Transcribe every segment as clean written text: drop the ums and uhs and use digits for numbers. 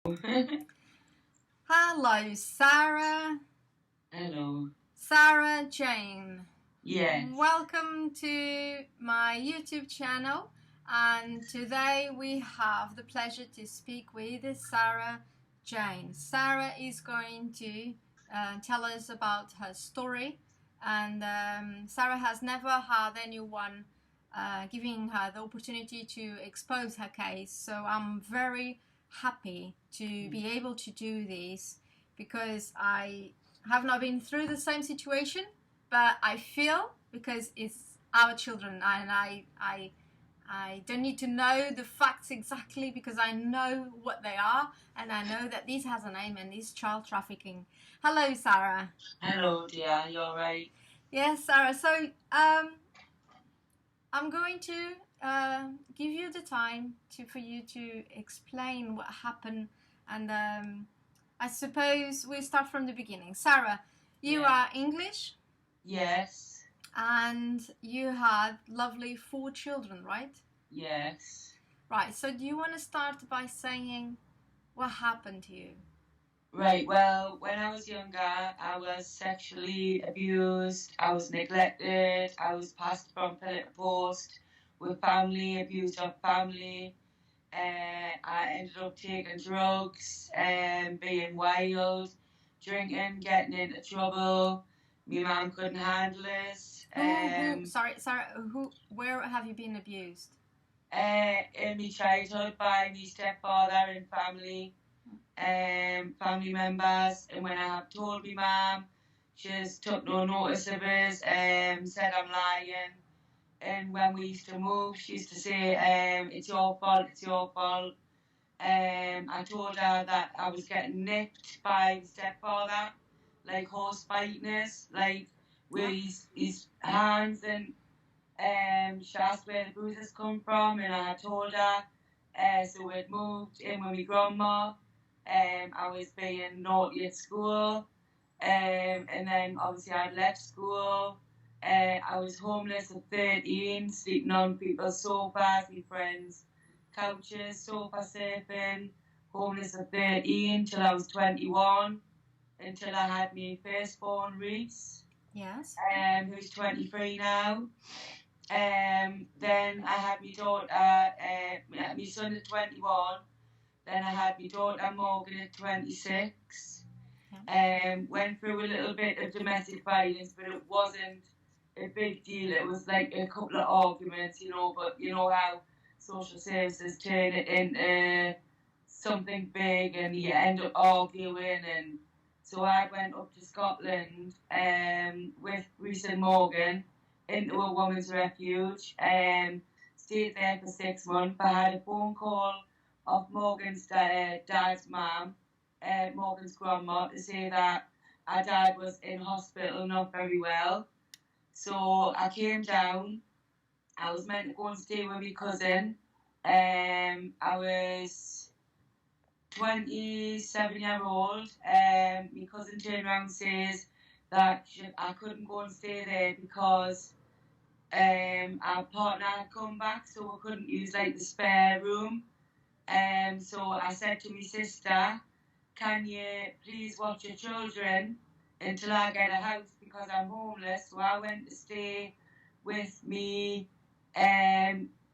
Hello, Sarah. Hello. Sarah Jane. Yes. Welcome to my YouTube channel. And today we have the pleasure to speak with Sarah Jane. Sarah is going to tell us about her story. And Sarah has never had anyone giving her the opportunity to expose her case. So I'm very happy to be able to do this because I have not been through the same situation, but I feel because it's our children and I don't need to know the facts exactly because I know what they are and I know that this has a name and it's child trafficking. Hello, Sarah. Hello, dear. You alright? Yes, Sarah. So I'm going to give you the time for you to explain what happened, and I suppose we start from the beginning. Sarah, you Yeah. are English, Yes. and you had lovely 4 children, right? Yes. Right. So do you want to start by saying what happened to you? Right. Well, when I was younger, I was sexually abused. I was neglected. I was passed from pillar to post with family, abused of family. I ended up taking drugs and being wild, drinking, getting into trouble. My mum couldn't handle it. Sorry, Sarah. Where have you been abused? In my childhood by my stepfather and family members. And when I have told my mum, she's took no notice of it, said I'm lying. And when we used to move, she used to say, it's your fault, it's your fault. I told her that I was getting nipped by the stepfather, like horse fighting us, like with his hands, and she asked where the bruises come from, and I told her. So we'd moved in with my grandma. I was being naughty at school. And then obviously I'd left school. I was homeless at 13, sleeping on people's sofas, my friends' couches, sofa surfing. Homeless at 13 till I was 21, until I had my firstborn Reece. Yes. Who's 23 now. Then I had my daughter, my son at 21. Then I had my daughter Morgan at 26. Went through a little bit of domestic violence, but it wasn't a big deal. It was like a couple of arguments, but you know how social services turn it into something big and you end up arguing. And so I went up to Scotland with Reece and Morgan into a women's refuge. Stayed there for 6 months. I had a phone call of Morgan's dad's mum, Morgan's grandma, to say that our dad was in hospital, not very well. So I came down. I was meant to go and stay with my cousin. I was 27-year-old. My cousin turned around and says that I couldn't go and stay there because our partner had come back, so we couldn't use like the spare room. So I said to my sister, can you please watch your children until I get a house because I'm homeless? So I went to stay with me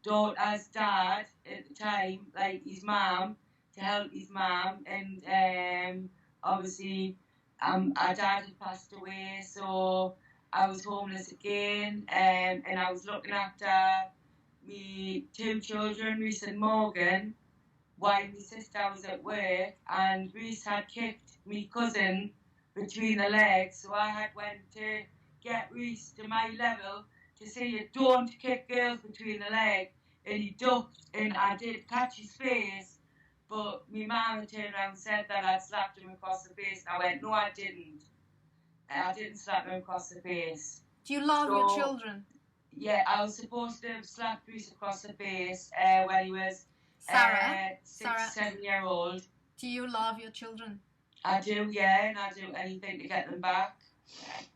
daughter's dad at the time, like his mum, to help his mum. And obviously our dad had passed away, so I was homeless again. And I was looking after me 2 children, Reece and Morgan, while my sister was at work, and Reece had kicked me cousin between the legs, so I had went to get Reece to my level to say you don't kick girls between the leg, and he ducked, and I did catch his face, but my mum turned around and said that I'd slapped him across the face, and I went, no, I didn't. I didn't slap him across the face. Do you love your children? Yeah, I was supposed to have slapped Reece across the face when he was Sarah, 7-year-old. Do you love your children? I do, yeah, and I do anything to get them back.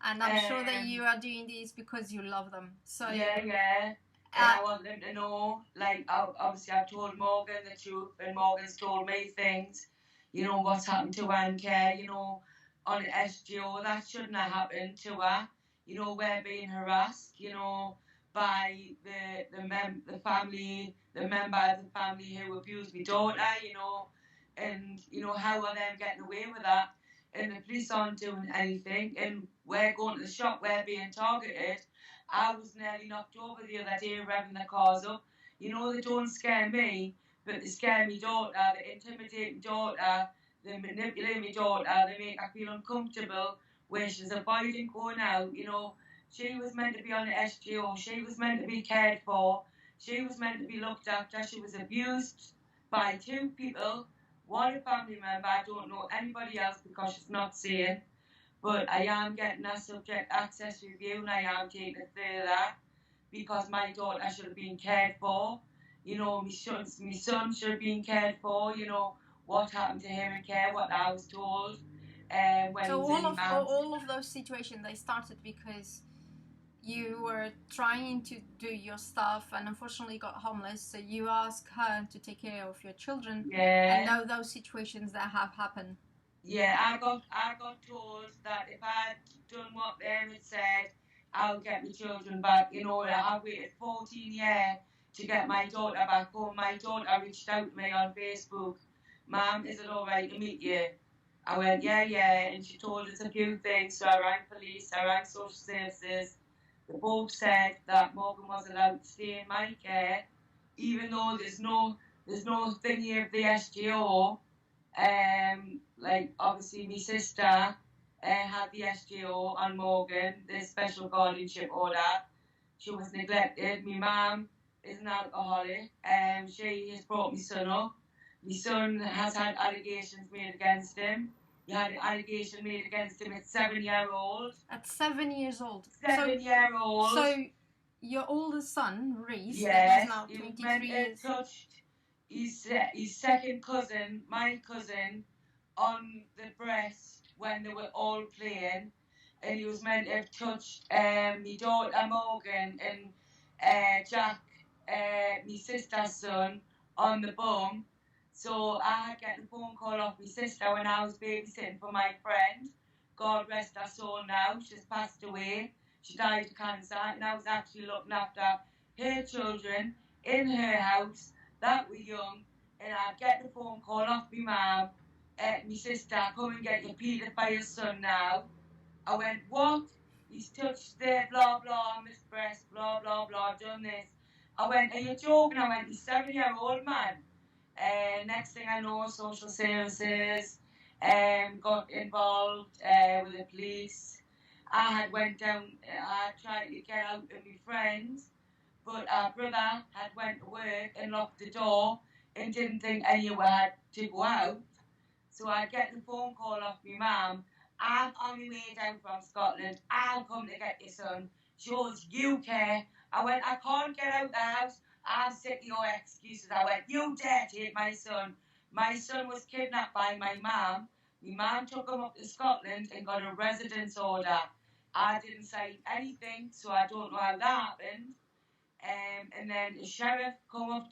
And I'm sure that you are doing this because you love them. So yeah. And I want them to know, like, obviously I've told Morgan the truth, and Morgan's told me things. you know, what's happened to her in care, you know, on SGO. That shouldn't have happened to her. You know, we're being harassed, you know, by the family, the member of the family who abused my daughter, you know, and, you know, how are them getting away with that? And the police aren't doing anything, and we're going to the shop, we're being targeted. I was nearly knocked over the other day revving the cars up. You know, they don't scare me, but they scare me daughter, they intimidate my daughter, they manipulate my daughter, they make her feel uncomfortable when she's avoiding going out, you know. She was meant to be on the SGO, she was meant to be cared for, she was meant to be looked after, she was abused by two people, one a family member, I don't know anybody else because she's not saying, but I am getting a subject access review and I am taking it further because my daughter should have been cared for. You know, my son should have been cared for. You know, what happened to him in care, what I was told. When So he was all of those situations, they started because you were trying to do your stuff and unfortunately got homeless, so you asked her to take care of your children. Yeah. And now those situations that have happened. Yeah, I got told that if I'd done what them had said, I'll get my children back. You know, I waited 14 years to get my daughter back home. My daughter reached out to me on Facebook. Mum, is it all right to meet you? I went, yeah, yeah. And she told us a few things. So I rang police, I rang social services. They both said that Morgan was allowed to stay in my care, even though there's no thingy of the SGO. Like obviously my sister had the SGO on Morgan, the special guardianship order. She was neglected. My mum is an alcoholic. She has brought my son up. My son has had allegations made against him. He had an allegation made against him at 7-year-old. At 7 years old. 7-year-old. So your oldest son, Reece, yes, that is now he 23 years. Touched his second cousin, my cousin, on the breast when they were all playing, and he was meant to have touched my daughter Morgan and Jack, my sister's son, on the bum. So I had getting a phone call off my sister when I was babysitting for my friend. God rest her soul now. She's passed away. She died of cancer, and I was actually looking after her children in her house that were young, and I'd get the phone call off my mum, my sister, come and get your paedophile son now. I went, what? He's touched the blah blah on his breast, blah blah blah, done this. I went, are you joking? I went, he's 7-year-old man. Next thing I know, social services got involved with the police. I had went down, I tried to get out with my friends, but our brother had went to work and locked the door and didn't think anyone had to go out. So I get the phone call off my mum. I'm on my way down from Scotland. I'll come to get your son. She goes, you care? I went, I can't get out the house. I'm sick of your excuses. I went, you dare take my son. My son was kidnapped by my mum. My mum took him up to Scotland and got a residence order. I didn't sign anything, so I don't know how that happened. And then the sheriff come up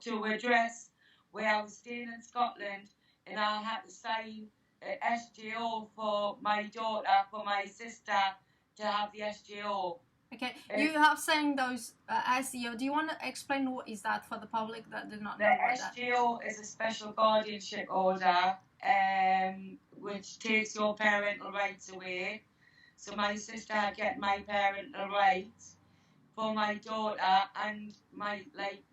to a address where I was staying in Scotland, and I had to sign an SGO for my daughter, for my sister to have the SGO. Okay, you have saying those SEO. Do you want to explain what is that for the public that did not know what that? The SGO is a special guardianship order, which takes your parental rights away. So my sister had get my parental rights for my daughter, and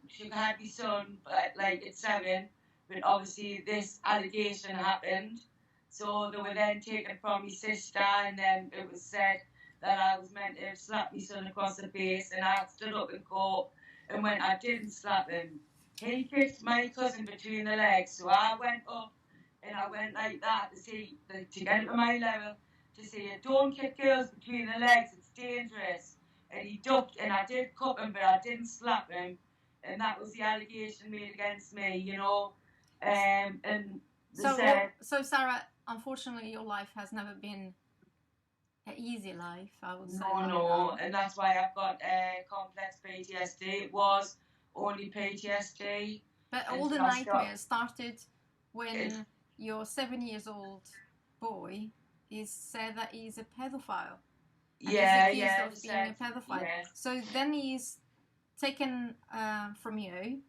she had my son, but at 7, but obviously this allegation happened. So they were then taken from my sister, and then it was said that I was meant to have slapped my son across the face, and I stood up in court, and when I didn't slap him, he kicked my cousin between the legs, so I went up, and I went like that to get him to my level, to say, don't kick girls between the legs, it's dangerous. And he ducked, and I did cut him, but I didn't slap him, and that was the allegation made against me, you know. And so Sarah, unfortunately, your life has never been an easy life, I would say. No, and that's why I've got complex PTSD. It was only PTSD. But all the nightmares started when your 7 years old boy is said that he's a pedophile. Yeah, and he's accused yeah, of being a pedophile. yeah. So then he's taken from you,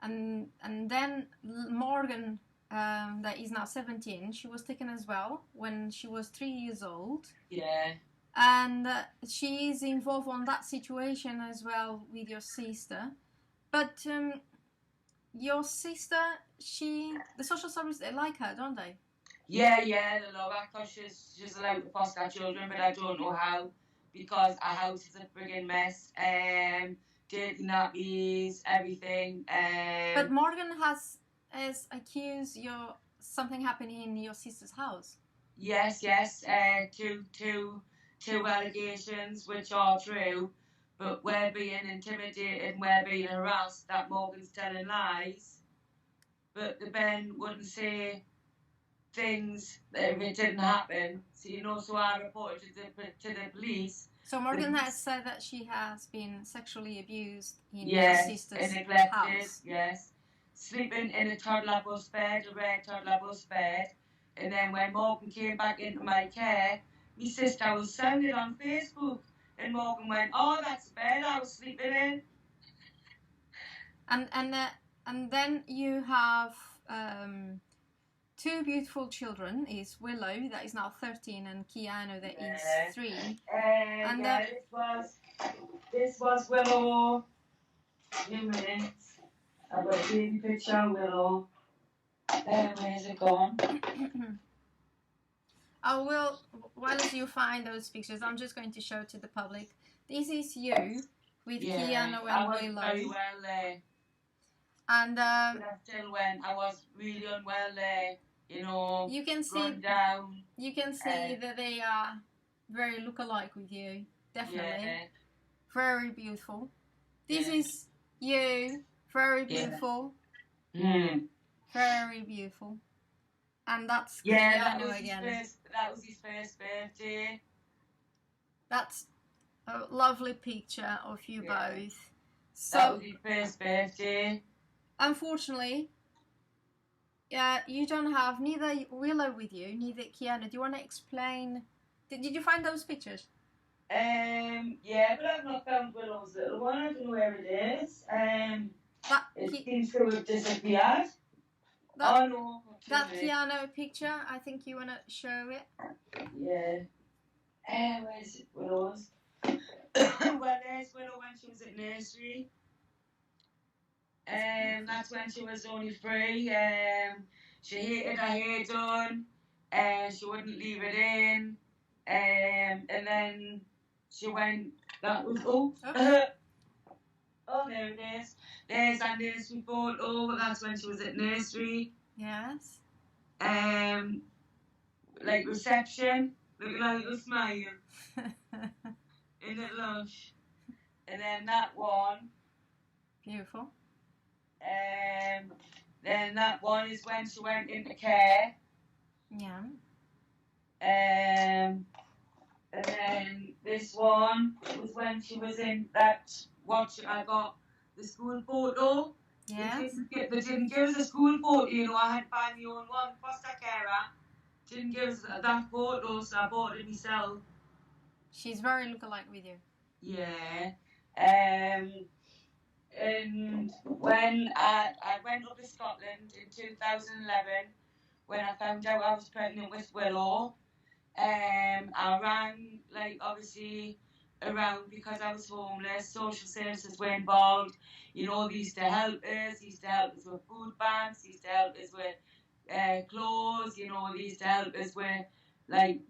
and then Morgan, that is now 17, she was taken as well when she was 3 years old. Yeah. And she's involved on that situation as well with your sister. But your sister, the social service, they like her, don't they? Yeah, they love her because she's allowed to foster children, but I don't know how, because our house is a friggin' mess. Dirty nappies, everything. But Morgan has accused something happening in your sister's house. Yes. Two allegations which are true, but we're being intimidated and we're being harassed that Morgan's telling lies. But the Ben wouldn't say things that if it didn't happen. So I reported to the police. So Morgan has said that she has been sexually abused in your Yes, sister's and neglected, house. yes. Sleeping in a toddler bus bed, a red toddler bus bed. And then when Morgan came back into my care, my sister was selling it on Facebook. And Morgan went, "Oh, that's the bed I was sleeping in." And then you have two beautiful children. Is Willow, that is now 13, and Kyano, that is 3. And yeah, this was Willow. A few minutes. I've got a baby picture of Willow. Where's it gone? I will, while you find those pictures, I'm just going to show to the public. This is you with Kyano and I was Willow. very well there. And but I still went. I was really unwell there. You can see run down. You can see that they are very look-alike with you. Definitely. Yeah. Very beautiful. This is you. Very beautiful. Very beautiful. And that's Kyano again. That was his first birthday. That's a lovely picture of you both. So that was his first birthday. Unfortunately, you don't have neither Willow with you, neither Kyano. Do you want to explain? Did you find those pictures? Yeah, but I've not found Willow's little one. I don't know where it is. It seems to have disappeared. No. That Kyano picture, I think you want to show it. Yeah. Where's it? Willow's? Well, there's Willow when she was at nursery. That's when she was only 3. She hated her hair done. She wouldn't leave it in. And then she went. That was oh, there it is. There's our nursery photo. That's when she was at nursery. Yes. Like reception, looking like a smile. In the lush. And then that one. Beautiful. Then that one is when she went into care. Yeah. And then this one was when she was in that watch. I got the school photo. Yeah. They didn't give us a school photo. I had to buy my own one. Foster carer didn't give us that photo, so I bought it myself. She's very look-alike with you. Yeah. And when I went up to Scotland in 2011, when I found out I was pregnant with Willow, I ran, obviously, around because I was homeless. Social services were involved. They used to help us. They used to help us with food banks. They used to help us with clothes. They used to help us with,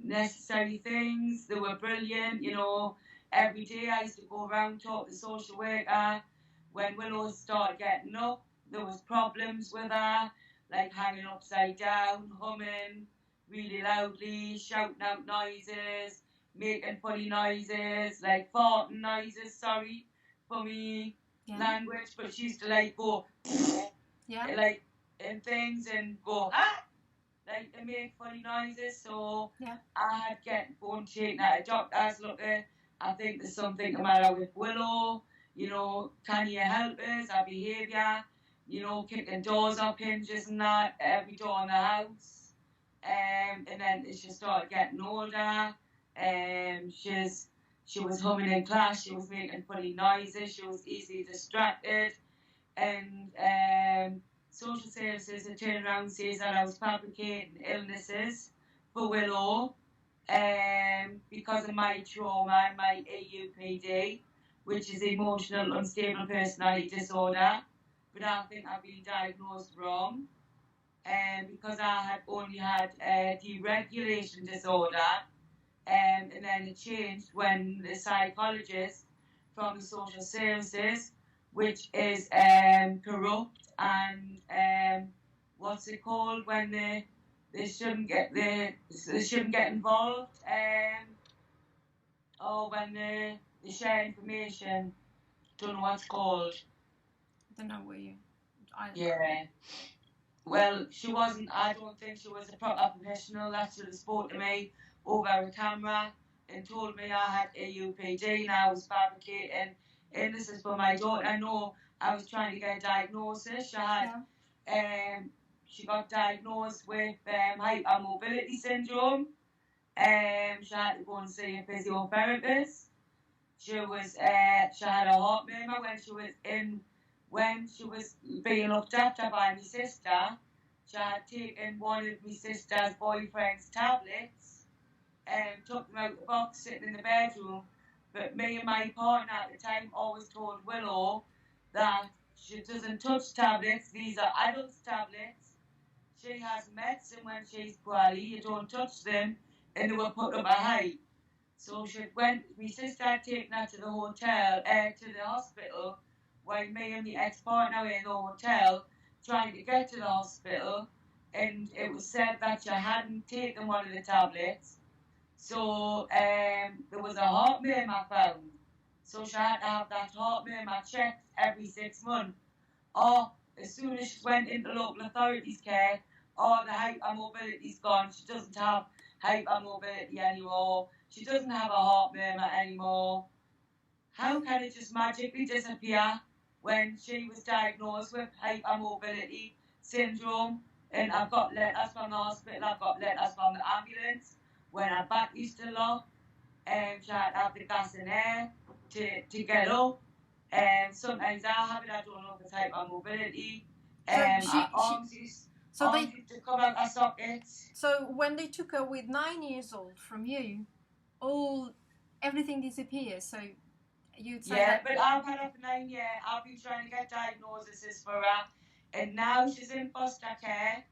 necessary things. They were brilliant, Every day I used to go around, talk to the social worker. When Willow started getting up, there was problems with her, like hanging upside down, humming really loudly, shouting out noises, making funny noises, like farting noises, sorry for me language, but she used to go and things and go and make funny noises. So I had to go and take her to doctors. Look, I think there's something the matter with Willow. Can you help us? Our behaviour. you know, kicking doors up, hinges and that, every door in the house. And then as she started getting older, she was humming in class, she was making funny noises, she was easily distracted, and social services had turned around and says that I was fabricating illnesses for Willow because of my trauma and my AUPD, which is emotional unstable personality disorder. But I think I've been diagnosed wrong. Because I had only had deregulation disorder, and then it changed when the psychologist from the social services, which is corrupt and what's it called when they shouldn't get involved, or when they share information. Don't know what's called. I don't know where you. Yeah. Well, she wasn't. I don't think she was a proper professional. That should have spoke to me over a camera and told me I had AUPD and I was fabricating illnesses for my daughter. I know I was trying to get a diagnosis. She got diagnosed with hypermobility syndrome. She had to go and see a physiotherapist. She had a heart murmur when she was being looked after by my sister. She had taken one of my sister's boyfriend's tablets and took them out the box sitting in the bedroom. But me and my partner at the time always told Willow that she doesn't touch tablets. These are adults' tablets. She has medicine when she's poorly. You don't touch them, and they were put up a height. So my sister had taken her to the hotel, to the hospital, while me and my ex-partner were in the hotel trying to get to the hospital, and it was said that she hadn't taken one of the tablets. So there was a heart murmur found. So she had to have that heart murmur checked every 6 months. Or as soon as she went into local authorities' care, the hypermobility's gone. She doesn't have hypermobility anymore. She doesn't have a heart murmur anymore. How can it just magically disappear when she was diagnosed with hypermobility syndrome? And I've got letters from the hospital, I've got letters from the ambulance when her back used to lock, and she had to have the gas in air to get up. And sometimes I have it, I don't know if it's hypermobility. Arms used to come out her sockets. So when they took her with 9 years old from you, everything disappears. So you'd say yeah, but I've had her for 9 years. I've been trying to get diagnoses for her, and now she's in foster care.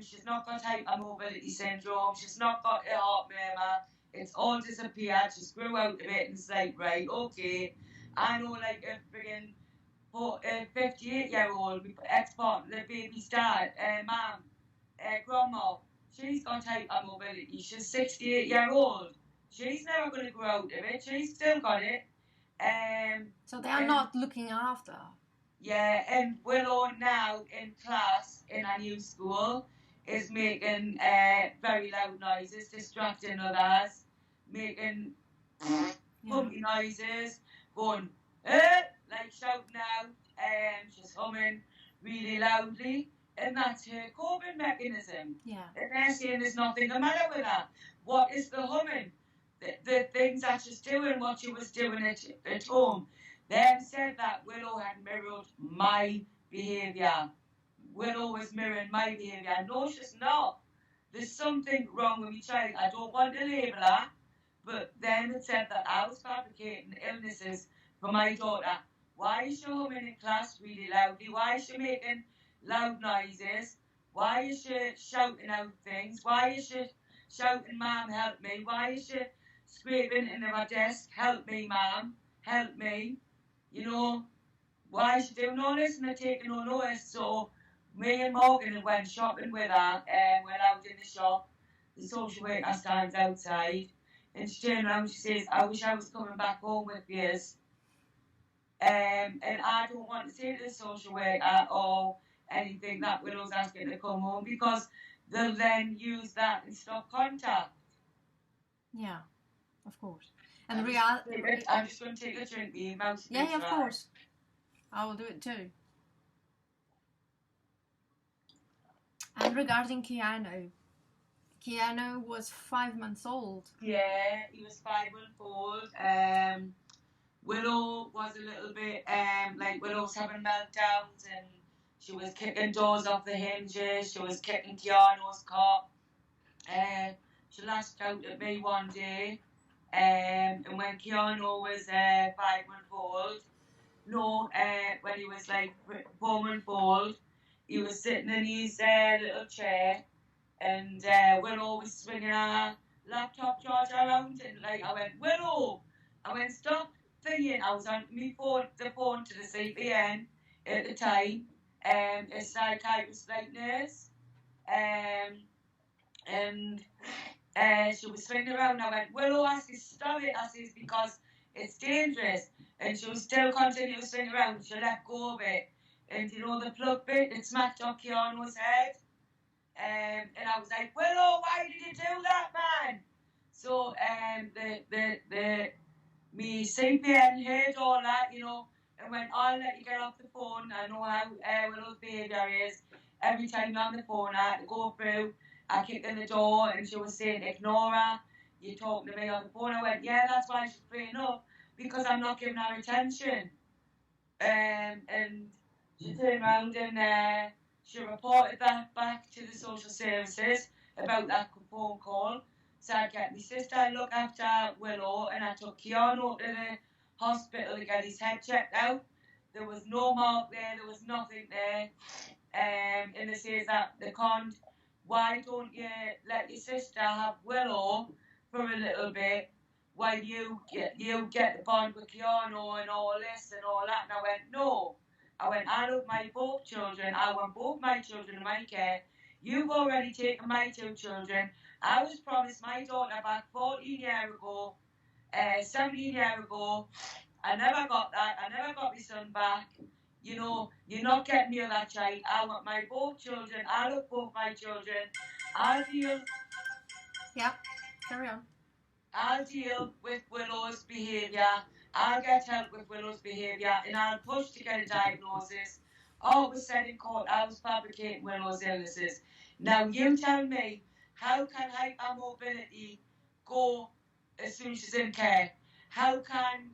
She's not got hypermobility syndrome. She's not got a heart murmur. It's all disappeared. She grew out of it, and it's like, right, okay. I know, like a friggin' 58-year-old ex-partner, the baby's dad, mum, grandma. She's got hypermobility. She's 68-year-old. She's never going to grow out of it. She's still got it. So they are not looking after. Yeah, and Willow now in class in a new school is making very loud noises, distracting others, making bumpy noises, going like shouting out, she's humming really loudly, and that's her coping mechanism. Yeah. And they're saying there's nothing the matter with her. What is the humming? The things that she's doing, what she was doing at home. They said that Willow had mirrored my behaviour. Willow was mirroring my behaviour. No, she's not. There's something wrong with my child. I don't want to label her, but then it said that I was fabricating illnesses for my daughter. Why is she humming in class really loudly? Why is she making loud noises? Why is she shouting out things? Why is she shouting, "Mom, help me"? Why is she scraping into my desk, "Help me, Mom, help me"? You know, why is she doing all this and they're taking no notice? So me and Morgan went shopping with her, and went out in the shop. The social worker stands outside, and she turned around and she says, "I wish I was coming back home with you." And I don't want to say to the social worker or anything that Willow's asking to come home, because they'll then use that and stop contact. Yeah, of course. And I'm just going to take a drink, yeah, of course. I will do it too. And regarding Kyano was 5 months old. Yeah, he was 5 months old. Willow was a little bit like Willow was having meltdowns and she was kicking doors off the hinges. She was kicking Kyano's cot. She lashed out at me one day, and when Kyano was 5 months old, no, when he was like 4 months old, he was sitting in his little chair, and Willow was swinging her laptop charger around, and like I went, Willow, I went, stop thinking. I was on my phone, the phone to the CPN at the time, a psychiatrist like nurse, and she was swinging around. I went, Willow, I said, stop it. I said, because it's dangerous. And she was still continuing to swing around. She let go of it. And you know the plug bit, it smacked up Kyano's head. And I was like, Willow, why did you do that, man? So me CPN heard all that, you know, and went, I'll let you get off the phone. I know how Willow's behaviour is. Every time you're on the phone, I had to go through. I kicked in the door and she was saying, ignore her. You're talking to me on the phone. I went, yeah, that's why she's playing up, because I'm not giving her attention. And she turned around and she reported that back to the social services about that phone call. So I get my sister to look after Willow, and I took Kyano to the hospital to get his head checked out. There was no mark there, there was nothing there. And they says that they can't. Why don't you let your sister have Willow for a little bit while you get the bond with Kyano and all this and all that? And I went, no. I went, I love my both children. I want both my children in my care. You've already taken my 2 children. I was promised my daughter back 14 years ago, 17 years ago. I never got that. I never got my son back. You know, you're not getting me that child. I want my both children. I love both my children. I'll deal. Yeah, carry on. I'll deal with Willow's behaviour. I'll get help with Willow's behaviour, and I'll push to get a diagnosis. All was said in court, I was fabricating Willow's illnesses. Now you tell me, how can hypermobility go as soon as she's in care? How can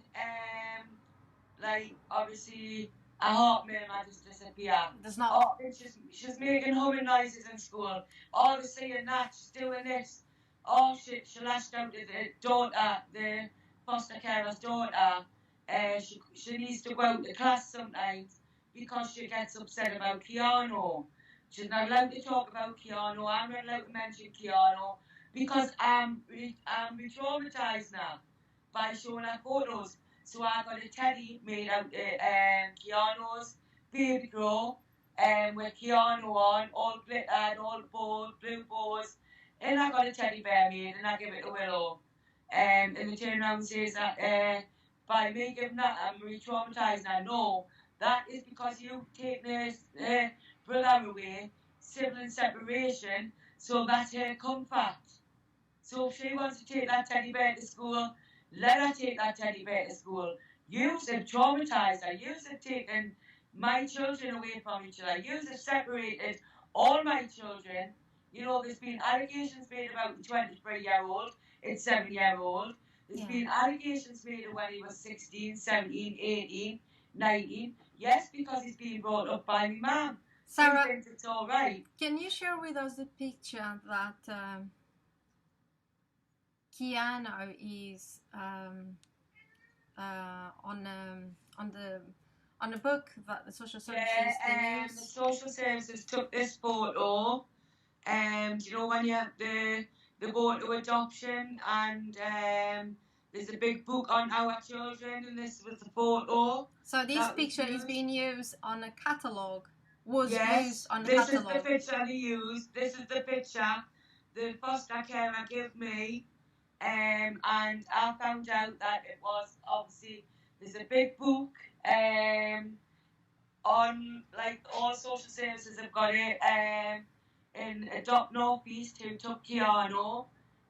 like obviously a heart murmur just disappear? There's not. Oh, she's making humming noises in school. All the saying that she's doing this. Oh, she lashed out at the daughter, the foster carer's daughter. She needs to go out to class sometimes because she gets upset about Kyano. She's not allowed to talk about Kyano. I'm not allowed to mention Kyano because I'm traumatized now by showing her photos. So I got a teddy made out of Kyano's baby grow, with Kyano on, all glittered, all bold, blue bows. And I got a teddy bear made and I give it to Willow. And the turn around says that by me giving that, I'm re-traumatized. I know that is because you take this brother away, sibling separation, so that's her comfort. So if she wants to take that teddy bear to school, let her take that teddy bear to school. Yous have traumatized her. Yous have taken my children away from each other. Yous have separated all my children. You know, there's been allegations made about the 23-year-old, it's 7-year-old. There's been allegations made of when he was 16, 17, 18, 19. Yes, because he's being brought up by my mum. Sarah, he thinks it's all right. Can you share with us the picture that Kyano is on the book that the social services the social services took this photo. You know when you have the board to adoption, and there's a big book on our children, and this was the photo. So this picture is being used on a catalogue. Used on the catalogue. This is the picture they used. This is the picture the foster carer gave me. And I found out that it was obviously, there's a big book on, like all social services have got it, in Adopt North East who took Kyano.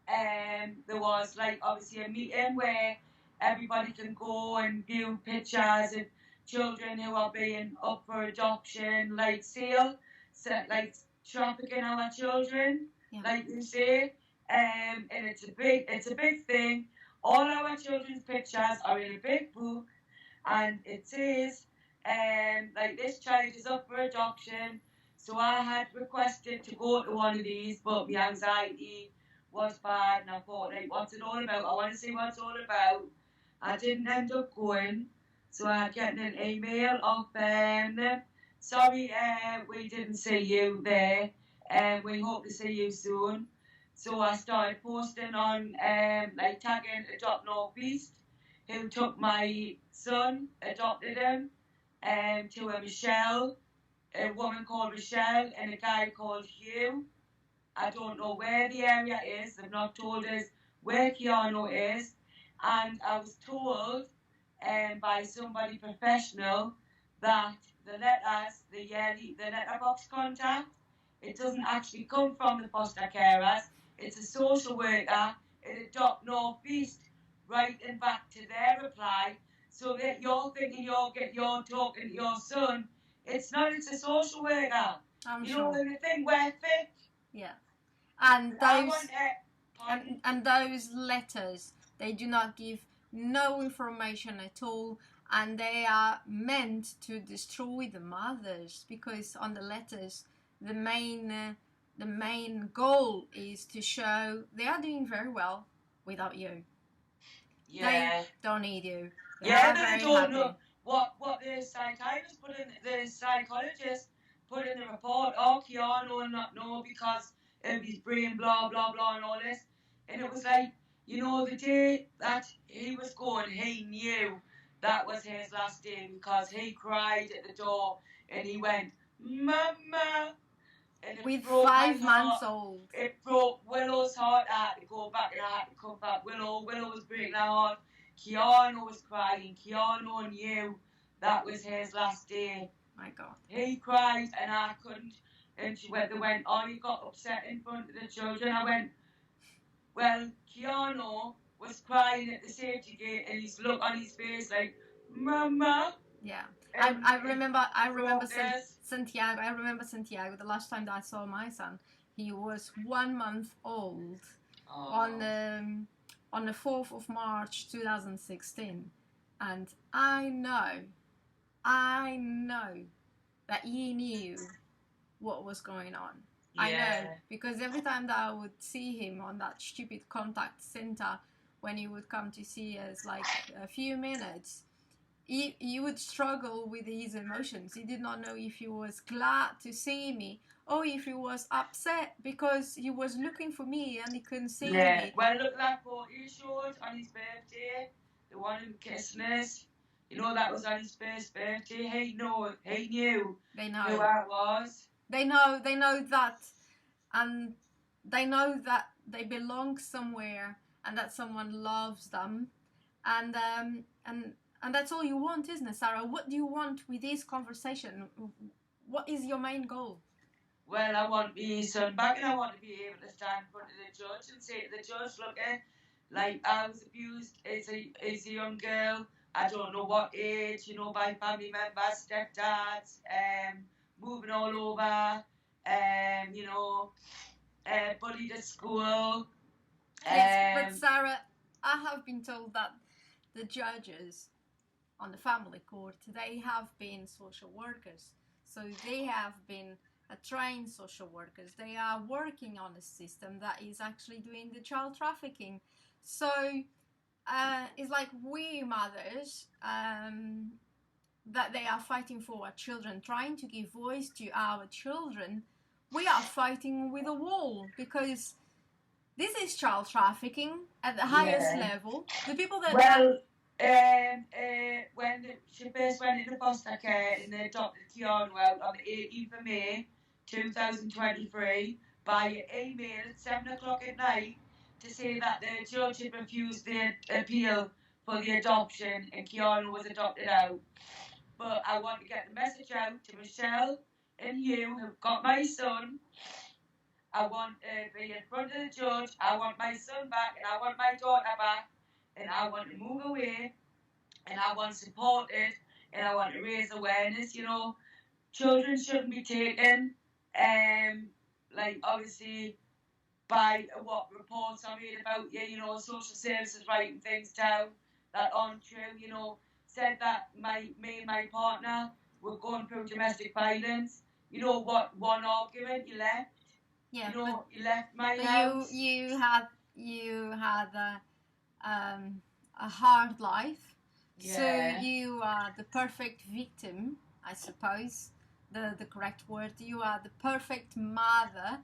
There was like obviously a meeting where everybody can go and view pictures of children who are being up for adoption, like sale, so, like trafficking our children, Yeah. like you say, and it's a big thing. All our children's pictures are in a big book, and it says, like this child is up for adoption. So I had requested to go to one of these, but my anxiety was bad, and I thought, like, what's it all about? I want to see what's all about. I didn't end up going, so I get an email of sorry, we didn't see you there, and we hope to see you soon. So I started posting on, like tagging Adopt Northeast, who took my son, adopted him, to a Michelle, a woman called Michelle, and a guy called Hugh. I don't know where the area is. They've not told us where Kyano is. And I was told by somebody professional that the letters, the letterbox contact, it doesn't actually come from the foster carers. It's a social worker at Adopt Northeast writing back to their reply. So that you're thinking you're talking to your son. It's not, it's a social worker. I'm you sure. know, the thing we're thick. Yeah. And I those want and those letters, they do not give no information at all, and they are meant to destroy the mothers, because on the letters the main goal is to show they are doing very well without you. Yeah. They don't need you. They Yeah, are they very don't happy. know what the psychiatrist put in, the psychologist put in the report. Oh, Kyano not know because of his brain, blah blah blah, and all this. And it was like, you know, the day that he was going, he knew that was his last day, because he cried at the door and he went, "Mama." And it With broke 5 my months heart. old. It broke Willow's heart. I had to go back and I had to come back. Willow was breaking her heart. Kyano was crying. Kyano knew that was his last day. My God. He cried and I couldn't. And they went on, he got upset in front of the children. I went, well, Kyano was crying at the safety gate and his look on his face like, Mama. Yeah. And I remember this. Santiago. I remember Santiago. The last time that I saw my son, he was 1 month old on the 4th of March 2016, and I know that he knew what was going on. Yeah. I know, because every time that I would see him on that stupid contact center, when he would come to see us like a few minutes, he would struggle with his emotions. He did not know if he was glad to see me or if he was upset because he was looking for me and he couldn't see me. Well, look, that photo you showed on his birthday, the one in Christmas, you know, that was on his first birthday. He knew They know who I was. They know that, and they know that they belong somewhere and that someone loves them, and that's all you want, isn't it, Sarah? What do you want with this conversation? What is your main goal? Well, I want my son back, and I want to be able to stand in front of the judge and say to the judge, look, like, I was abused as a young girl. I don't know what age, you know, by family members, stepdads, moving all over, you know, bullied at school. Yes, but Sarah, I have been told that the judges on the family court, they have been social workers. So they have been trained social workers. They are working on a system that is actually doing the child trafficking. So it's like we mothers, that they are fighting for our children, trying to give voice to our children. We are fighting with a wall, because this is child trafficking at the highest level. The people that when she first went into foster care and they adopted Kyano out on the 18th of May 2023 by email at 7 o'clock at night to say that the judge had refused the appeal for the adoption and Kyano was adopted out. But I want to get the message out to Michelle and you who've got my son. I want to be in front of the judge. I want my son back and I want my daughter back. And I want to move away, and I want supported, and I want to raise awareness. You know, children shouldn't be taken like, obviously, by what reports are made about you, you know, social services writing things down that aren't true, you know, said that me and my partner were going through domestic violence. You know what? One argument, he left. Yeah, you know, he left my but house. you had a hard life, so you are the perfect victim, I suppose. The correct word. You are the perfect mother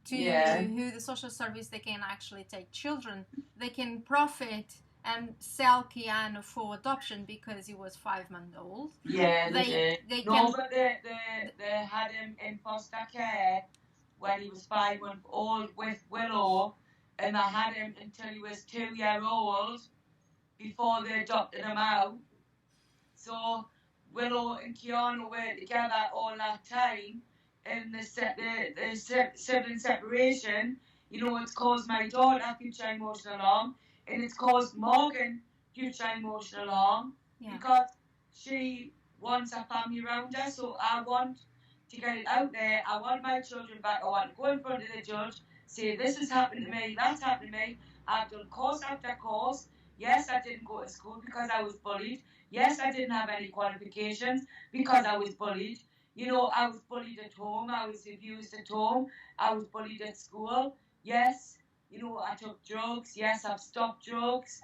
to who the social service, they can actually take children. They can profit and sell Kyano for adoption because he was 5 months old. Yeah, they but they had him in foster care when he was 5 months old with Willow, and they had him until he was 2 years old before they adopted him out. So Willow and Kyano were together all that time, and the sibling separation, you know, it's caused my daughter future emotional harm, and it's caused Morgan future emotional harm, because she wants a family around her. So I want to get it out there. I want my children back. I want to go in front of the judge, say this has happened to me, that's happened to me. I've done course after course. Yes, I didn't go to school because I was bullied. Yes, I didn't have any qualifications because I was bullied. You know, I was bullied at home. I was abused at home. I was bullied at school. Yes, you know, I took drugs. Yes, I've stopped drugs.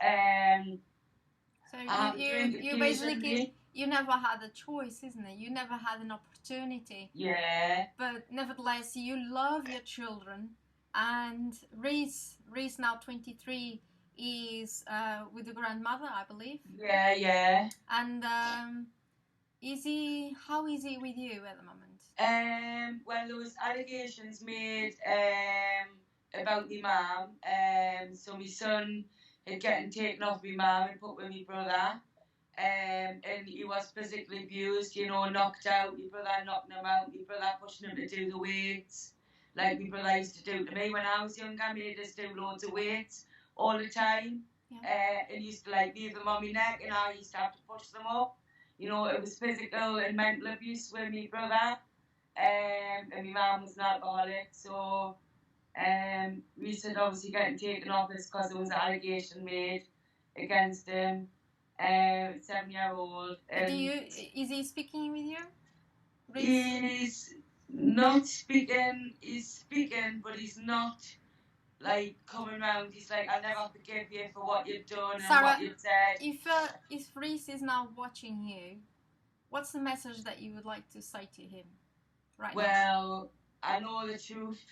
So you basically, you never had a choice, isn't it? You never had an opportunity. Yeah. But nevertheless, you love your children. And Reece now 23, is with the grandmother, I believe. Yeah. And how is he with you at the moment? Well, there was allegations made about my mum. So my son had gotten taken off my mum and put with my brother. And he was physically abused, you know, knocked out. My brother knocked him out. My brother pushing him to do the weights, like my brother used to do to me when I was younger. Made us do loads of weights all the time. And used to like leave them on my neck, and I used to have to push them up. You know, it was physical and mental abuse with my brother. And my mum was an alcoholic, so Reece had obviously getting taken off this because there was an allegation made against him. 7-year-old. Is he speaking with you? Reece? He's not speaking. He's speaking, but he's not like coming round. He's like, I'll never forgive you for what you've done and what you've said. If Reece is now watching you, what's the message that you would like to say to him right now? Well, I know the truth,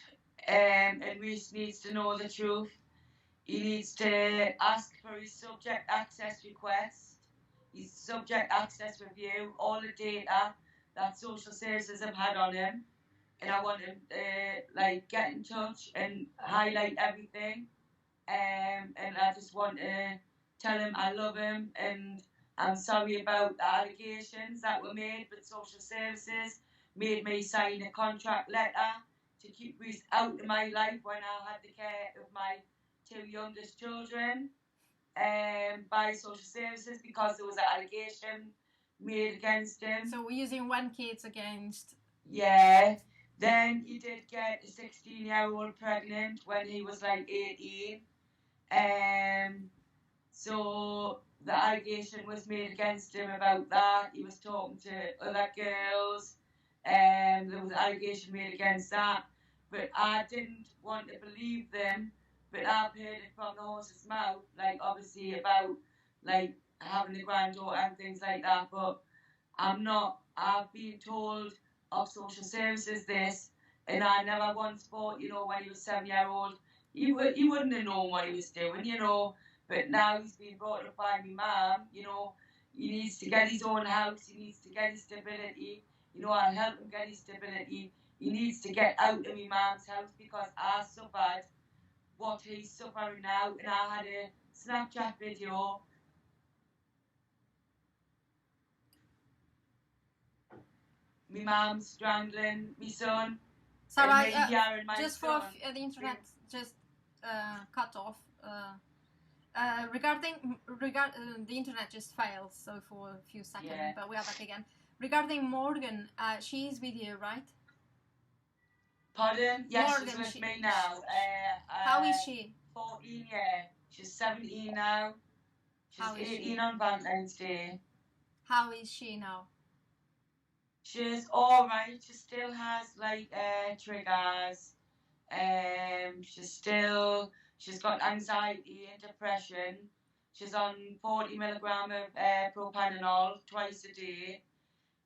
and Reece needs to know the truth. He needs to ask for his subject access request, his subject access review, all the data that social services have had on him. And I want him to get in touch and highlight everything. And I just want to tell him I love him and I'm sorry about the allegations that were made with social services. Made me sign a contract letter to keep Reece out of my life when I had the care of my 2 youngest children by social services because there was an allegation made against him. So we're using 1 kid against... Yeah. Then he did get a 16-year-old pregnant when he was like 18. So the allegation was made against him about that. He was talking to other girls. There was an allegation made against that. But I didn't want to believe them. But I've heard it from the horse's mouth, like obviously about like having a granddaughter and things like that. But I'm not. I've been told of social services this, and I never once thought, you know, when he was 7-year-old, he wouldn't have known what he was doing, you know. But now he's been brought up by my mum, you know. He needs to get his own house. He needs to get his stability. You know, I'll help him get his stability. He needs to get out of my mum's house because I suffered what he's suffering now, and I had a Snapchat video. My mum's strangling my son. Sarah, just for the internet, just cut off. Regarding the internet just failed, so for a few seconds, but we are back again. Regarding Morgan, she's with you, right? Pardon? Yes, More she's than with me now. How is she? 14, yeah. She's 17 now. She's How is 18 she? on Valentine's Day. How is she now? She's alright. She still has like triggers. She's got anxiety and depression. She's on 40 milligram of propanol twice a day.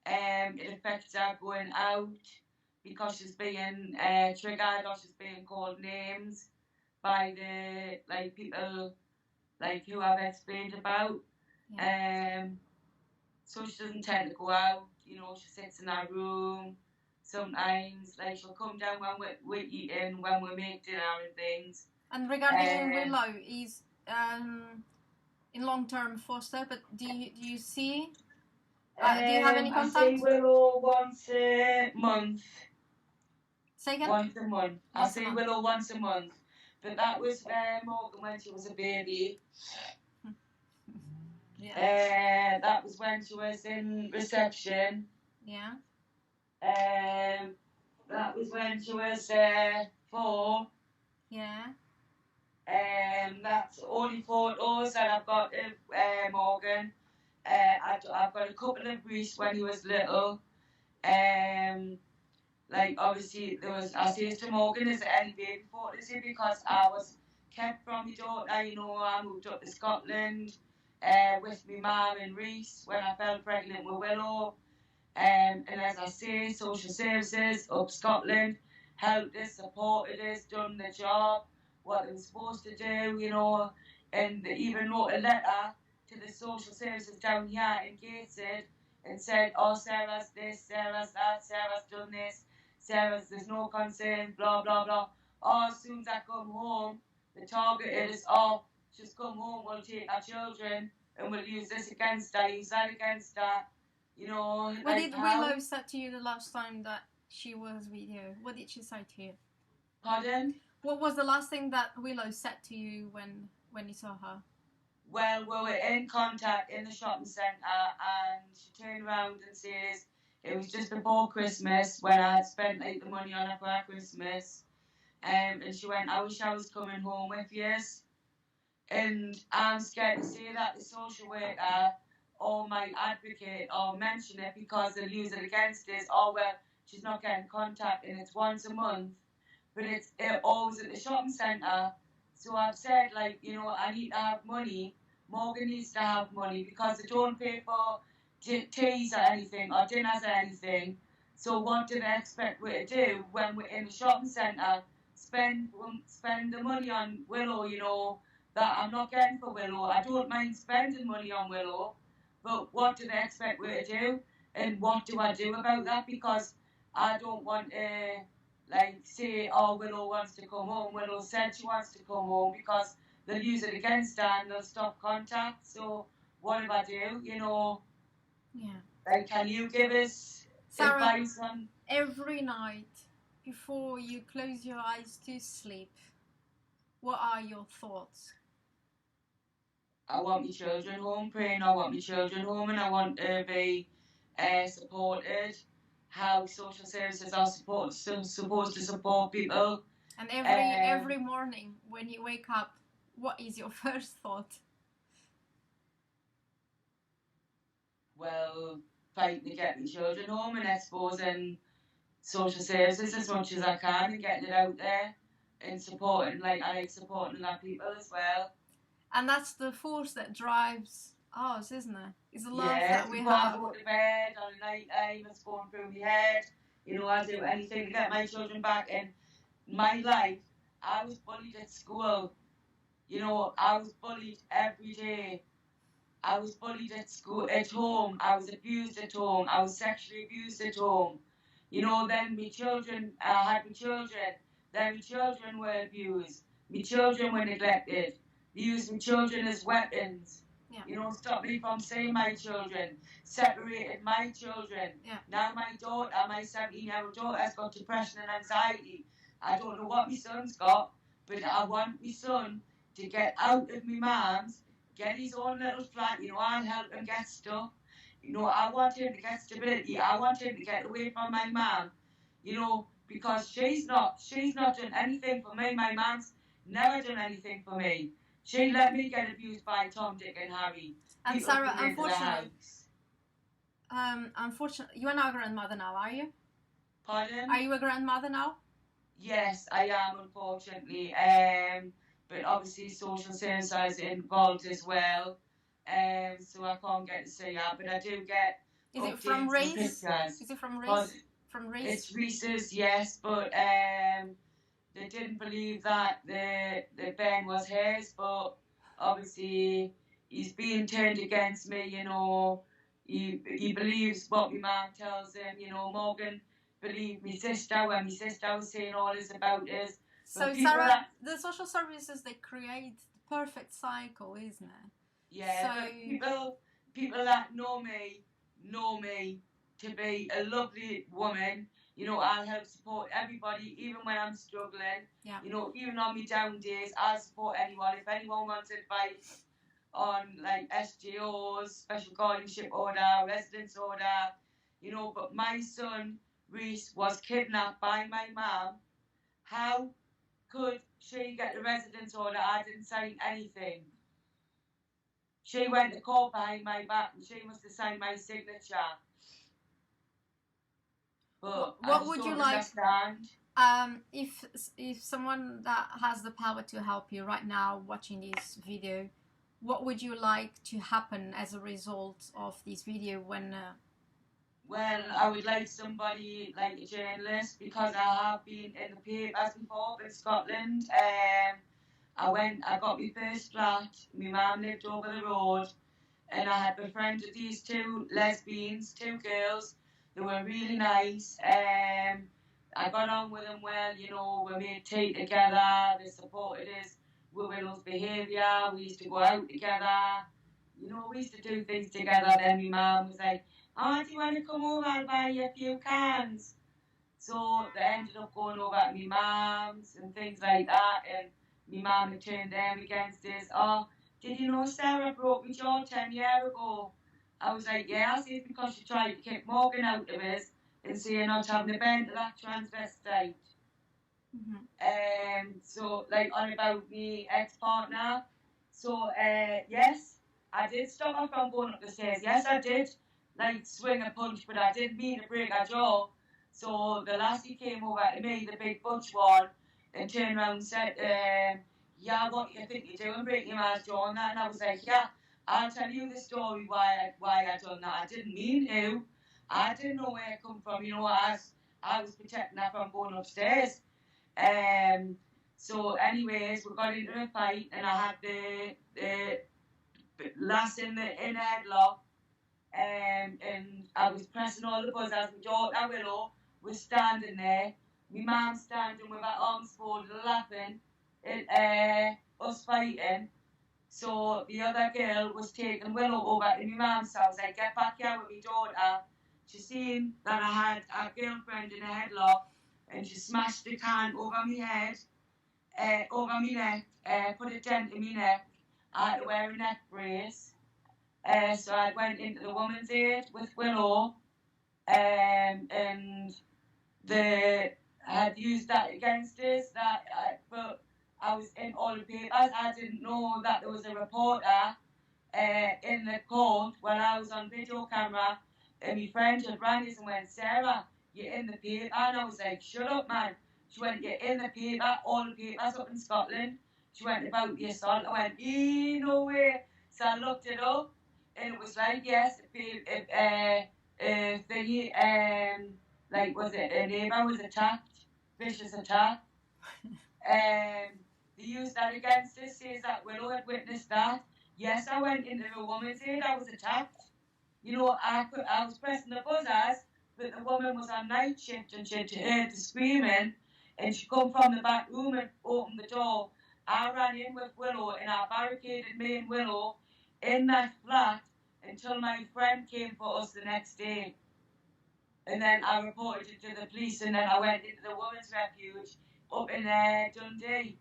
It affects her going out because she's being triggered or she's being called names by the like people like who I've explained about. Yeah. So she doesn't tend to go out. You know, she sits in her room. Sometimes, like she'll come down when we're eating, when we make dinner and things. And regarding Willow, is in long-term foster, but do you see? Do you have any contact? I see Willow once a month. Say again? Once a month. I see Willow once a month. But that was Morgan when she was a baby. Yeah. That was when she was in reception. Yeah. That was when she was 4. Yeah. That's only photos that I've got of Morgan. I've got a couple of Reece when he was little. Like obviously I said to Morgan, is there any baby photos here? Because I was kept from my daughter, you know, I moved up to Scotland with my mum and Reece when I fell pregnant with Willow. And as I say, social services up Scotland helped us, supported us, done the job, what they were supposed to do, you know, and they even wrote a letter to the social services down here in Gateshead and said, oh, Sarah's this, Sarah's that, Sarah's done this, there's no concern, blah, blah, blah. Oh, as soon as I come home, the target is, oh, she's come home, we'll take our children and we'll use this against her, use that against her. You know, what did Willow say to you the last time that she was with you? What did she say to you? Pardon? What was the last thing that Willow said to you when you saw her? Well, we were in contact in the shopping centre and she turned around and says, it was just before Christmas when I had spent like the money on her for Christmas. And she went, I wish I was coming home with you. And I'm scared to say that the social worker or my advocate or mention it because they'll use it against us. Oh, well, she's not getting contact and it's once a month. But it's always at the shopping centre. So I've said, like, you know, I need to have money. Morgan needs to have money because they don't pay for teas or anything or dinners or anything. So what do they expect we to do when we're in the shopping centre? Spend the money on Willow, you know, that I'm not getting for Willow. I don't mind spending money on Willow, but what do they expect we to do? And what do I do about that? Because I don't want to, like, say, oh, Willow wants to come home. Willow said she wants to come home because they'll use it against her and they'll stop contact. So what do I do? You know? Yeah. Like, can you give us advice on? Every night before you close your eyes to sleep, what are your thoughts? I want my children home, praying I want my children home and I want to be supported. How social services are supposed to support people. And every morning when you wake up, what is your first thought? Well, fighting to get my children home and exposing social services as much as I can and getting it out there and supporting, like I like supporting other people as well. And that's the force that drives us, isn't it? It's the love that we have. I go to bed on a night time, it's going through my head. You know, I'll do anything to get my children back. In my life, I was bullied at school. You know, I was bullied every day. I was bullied at school, at home. I was abused at home. I was sexually abused at home. You know, then my children, I had my children. Then my children were abused. My children were neglected. They used my children as weapons. Yeah. You know, stopped me from seeing my children. Separated my children. Yeah. Now my daughter, my 17-year-old daughter, has got depression and anxiety. I don't know what my son's got, but I want my son to get out of my mum's, get his own little flat. You know, I'll help him get stuff. You know, I want him to get stability. I want him to get away from my mum. You know, because she's not done anything for me. My mum's never done anything for me. She let me get abused by Tom, Dick, and Harry. And Sarah, unfortunately, you are not a grandmother now, are you? Pardon? Are you a grandmother now? Yes, I am, unfortunately. But obviously social services is involved as well. So I can't get to see her, but I do get. Is it from Reece? Is it from Reece? From Reece? It's Reece's, yes, but they didn't believe that the Ben was his, but obviously he's being turned against me, you know. He believes what my mum tells him, you know. Morgan believed my sister when my sister was saying all this about us. So Sarah, the social services, they create the perfect cycle, isn't it? Yeah, so, but people that know me to be a lovely woman. You know, I'll help support everybody, even when I'm struggling. Yeah. You know, even on my down days, I'll support anyone. If anyone wants advice on like SGOs, special guardianship order, residence order, you know, but my son, Reece, was kidnapped by my mum. How could she get a residence order? I didn't sign anything. She went to court behind my back and she must have signed my signature. But what would you like? If someone that has the power to help you right now watching this video, what would you like to happen as a result of this video? Well, I would like somebody like a journalist, because I have been in the papers before in Scotland. I got my first flat. My mum lived over the road, and I had befriended these two lesbians, two girls. They were really nice. I got on with them well, you know. We made tea together. They supported us with Willow's behaviour. We used to go out together. You know, we used to do things together. Then my mum was like, "Oh, do you want to come over? I'll buy you a few cans." So they ended up going over to my mum's and things like that. And my mum had turned them against us. "Oh, did you know Sarah broke my jaw 10 years ago?" I was like, "Yeah, I see, it's because she tried to kick Morgan out of us and say not having a bend to that transvestite." Mm-hmm. So, like, on about me ex-partner. So, yes, I did stop her from going up the stairs. Yes, I did, like, swing a punch, but I didn't mean to break her jaw. So the lassie came over to me, the big butch one, and turned around and said, "Yeah, what do you think you're doing, breaking your man's jaw and that?" And I was like, "Yeah, I'll tell you the story why I done that. I didn't mean to. I didn't know where it come from. You know, I was protecting her from going upstairs." So anyways, we got into a fight, and I had the lass in the headlock, and I was pressing all the buzzers. My daughter Willow was standing there. My mum standing with her arms folded, laughing at us fighting. So the other girl was taking Willow over to my mum's house. I get back here with my daughter. She seen that I had a girlfriend in a headlock, and she smashed the can over my head, over my neck, put a dent in my neck. I had to wear a neck brace. So I went into the woman's aid with Willow, and they had used that against us. But I was in all the papers. I didn't know that there was a reporter in the court when I was on video camera, and my friend had rang us and went, "Sarah, you're in the paper." And I was like, "Shut up, man." She went, "You're in the paper, all the papers up in Scotland." She went, "About the assault." I went, "No way." So I looked it up, and it was like, yes, like, was it a neighbour was attacked, vicious attack. They used that against us, says that Willow had witnessed that. Yes, I went into the woman's aid, I was attacked. You know, I was pressing the buzzers, but the woman was on night shift and she heard the screaming, and she come from the back room and opened the door. I ran in with Willow, and I barricaded me and Willow in that flat until my friend came for us the next day. And then I reported it to the police, and then I went into the women's refuge up in Dundee